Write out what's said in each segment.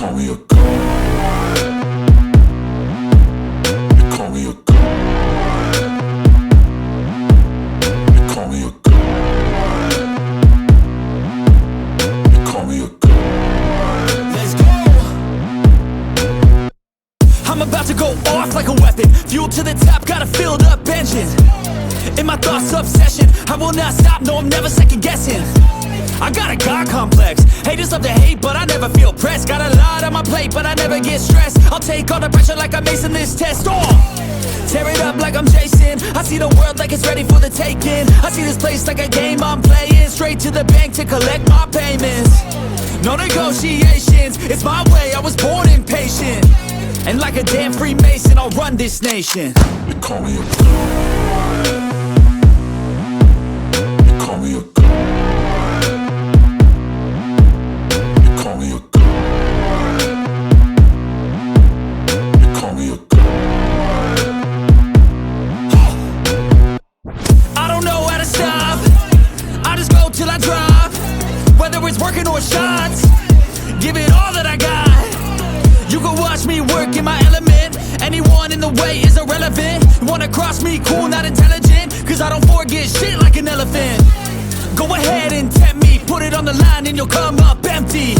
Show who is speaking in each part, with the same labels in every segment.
Speaker 1: call me a god. You call me a god. You call me a god. You call me a god.
Speaker 2: Let's go. I'm about to go off like a weapon. Fuel to the top, got a filled up engine. In my thoughts, obsession, I will not stop, no, I'm never second guessing. I got a God complex, haters love to hate, but I never feel pressed. Got a lot on my plate, but I never get stressed. I'll take all the pressure like I'm acing this test. Tear it up like I'm Jason. I see the world like it's ready for the taking. I see this place like a game I'm playing. Straight to the bank to collect my payments. No negotiations, it's my way, I was born impatient. And like a damn Freemason, I'll run this nation.
Speaker 1: You call me a god. You call me a god. You call me a god. You call me a god.
Speaker 2: I don't know how to stop, I just go till I drop. Whether it's working or shots, give it all that I got. You can watch me work in my element. Anyone in the way is irrelevant. You wanna cross me, cool, not intelligent, cause I don't forget shit like an elephant. Go ahead and tempt me, put it on the line and you'll come up empty.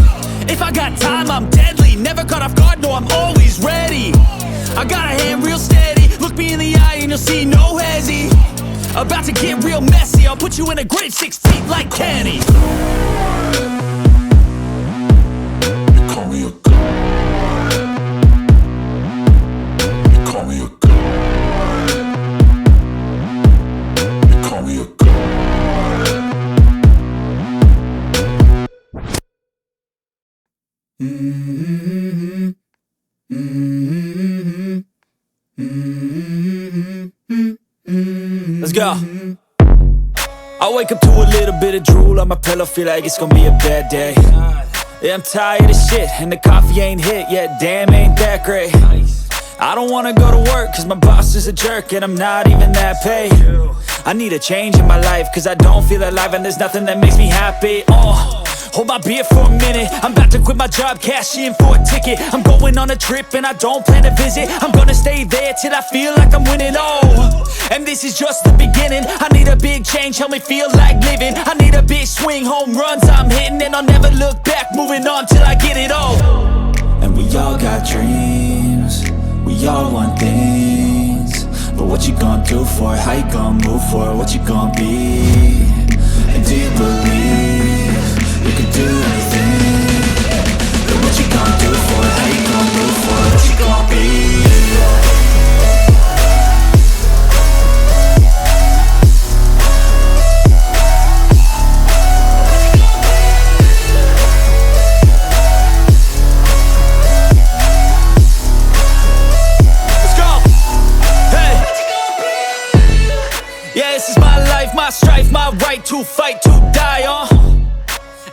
Speaker 2: If I got time, I'm deadly. Never caught off guard, no, I'm always ready. I got a hand real steady. Look me in the eye and you'll see no hezzy. About to get real messy, I'll put you in a grid 6 feet like Kenny.
Speaker 1: You call me a god. You call me a god. You call me a god.
Speaker 2: Let's go. I wake up to a little bit of drool on my pillow, feel like it's gonna be a bad day. Yeah, I'm tired of shit, and the coffee ain't hit yet, damn, ain't that great. I don't wanna go to work, cause my boss is a jerk, and I'm not even that paid. I need a change in my life, cause I don't feel alive, and there's nothing that makes me happy. Hold my beer for a minute, I'm about to quit my job, cash in for a ticket. I'm going on a trip and I don't plan to visit. I'm gonna stay there till I feel like I'm winning, and this is just the beginning. I need a big change, help me feel like living. I need a big swing, home runs I'm hitting, and I'll never look back, moving on till I get it all. And we all got dreams, we all want things, but what you gonna do for it? How you gonna move for it? What you gonna be? And do you believe you can do anything? But what you gonna do for it? How you gonna move for it? What you gonna be? My strife, my right to fight, to die on.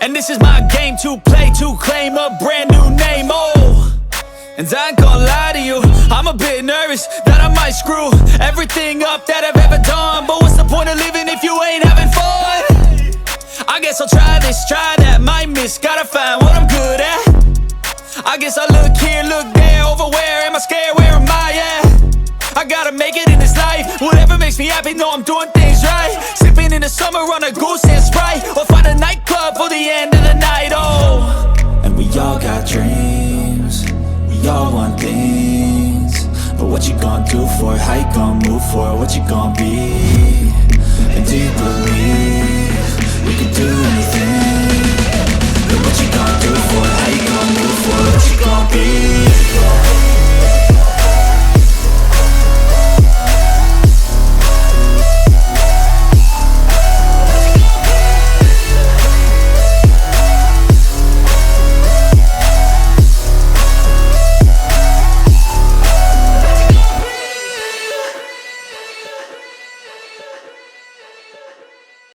Speaker 2: And this is my game to play, to claim a brand new name, And I ain't gonna lie to you, I'm a bit nervous that I might screw everything up that I've ever done. But what's the point of living if you ain't having fun? I guess I'll try this, try that, might miss, gotta find what I'm good at. I guess I look here, look there, over where am I scared, where am I at? I gotta make it in this life, whatever makes me happy, know I'm doing things right. Sipping in the summer on a Goose and Sprite, or find a nightclub for the end of the night, And we all got dreams, we all want things, but what you gonna do for it? How you gonna move for it? What you gonna be? And do you believe you can do anything? But what you gonna do for it? How you gonna move for it? What you gonna be?